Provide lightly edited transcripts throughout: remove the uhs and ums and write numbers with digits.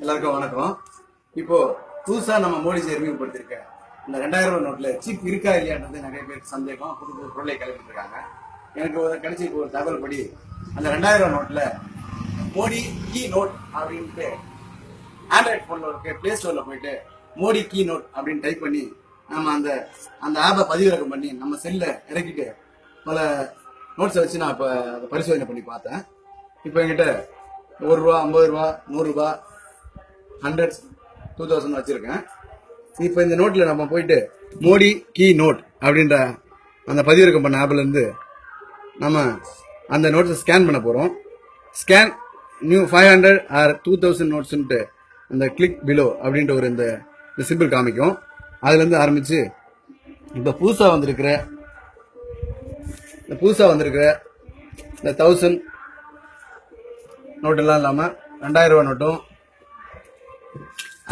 எல்லாருக்கும் வணக்கம். இப்போ புதுசா நம்ம மோடிஜி அறிமுகப்படுத்திருக்க இந்த 2000 ரூபாய் நோட்ல சிப் இருக்கா இல்லையான்றது நிறைய பேருக்கு சந்தேகம். புது புது பொருளை கிளப்பிட்டு இருக்காங்க. எனக்கு கிடைச்சி இப்போ ஒரு தகவல் படி அந்த 2000 ரூபாய் நோட்ல மோடி கீ நோட் அப்படின்ட்டு ஆண்ட்ராய்ட் போன்ல இருக்க பிளே ஸ்டோர்ல போயிட்டு மோடி கீ நோட் அப்படின்னு டைப் பண்ணி நம்ம அந்த ஆப்பை பதிவிறக்கம் பண்ணி நம்ம செல்ல இறக்கிட்டு பல நோட்ஸை வச்சு நான் இப்போ அதை பரிசோதனை பண்ணி பார்த்தேன். இப்போ என்கிட்ட 1 ரூபா, 50 ரூபா, 100 ரூபா, 100, 2000 வச்சிருக்கேன். இப்போ இந்த நோட்டில் நம்ம போயிட்டு மோடி கீ நோட் அப்படின்ற அந்த பதிவிறக்கம் பண்ண ஆப்ல இருந்து நம்ம அந்த நோட்ஸை ஸ்கேன் பண்ண போறோம். ஸ்கேன் நியூ 500 ஆர் 2000 நோட்ஸ்ன்ட்டு அந்த கிளிக் பிலோ அப்படின்ற ஒரு இந்த சிம்பிள் காமிக்கும். அதுல இருந்து ஆரம்பிச்சு இப்போ புதுசா வந்திருக்கிற இந்த 1000 நோட்டெல்லாம் இல்லாமல் 2000 ரூபா நோட்டும்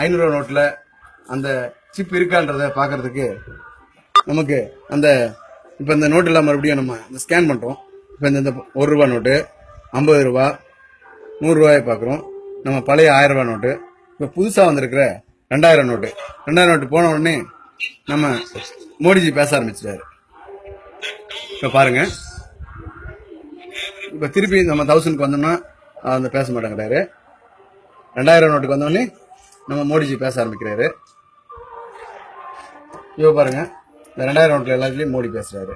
500 ரூபா நோட்டில் அந்த சிப் இருக்கான்றத பார்க்கறதுக்கு நமக்கு இப்போ இந்த நோட்டெல்லாம் மறுபடியும் நம்ம இந்த ஸ்கேன் பண்ணுறோம். இப்போ இந்த 1 ரூபா நோட்டு, 50 ரூபா, 100 ரூபாயை பார்க்குறோம். நம்ம பழைய 1000 ரூபா நோட்டு, இப்போ புதுசாக வந்திருக்கிற 2000 நோட்டு. 2000 நோட்டு போன உடனே நம்ம மோடிஜி பேச ஆரம்பிச்சிட்டாரு. இப்போ பாருங்க, இப்போ திருப்பி நம்ம 1000க்கு வந்தோம்னா அந்த பேச மாட்டேங்கிறாரு. 2000 நோட்டுக்கு வந்தோடனே நம்ம மோடிஜி பேச ஆரம்பிக்கிறாரு. இப்போ பாருங்க, இந்த 2000 நோட்டுல எல்லாத்துலயும் மோடி பேசுறாரு.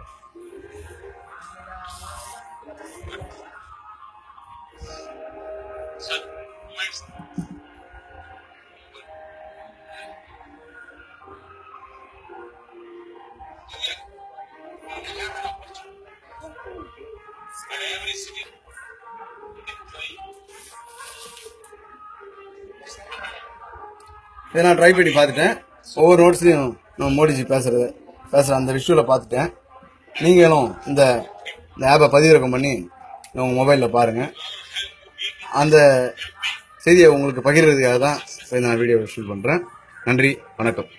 இதை நான் ட்ரை பண்ணி பார்த்துட்டேன். ஒவ்வொரு நோட்ஸ்லையும் நம்ம மோடிஜி பேசுகிற அந்த விஷுவலை பார்த்துட்டேன். நீங்களும் இந்த ஆப்பை பதிவிறக்கம் பண்ணி உங்கள் மொபைலில் பாருங்கள். அந்த செய்தியை உங்களுக்கு பகிர்றதுக்காக தான் நான் வீடியோ ஷூட் பண்ணுறேன். நன்றி, வணக்கம்.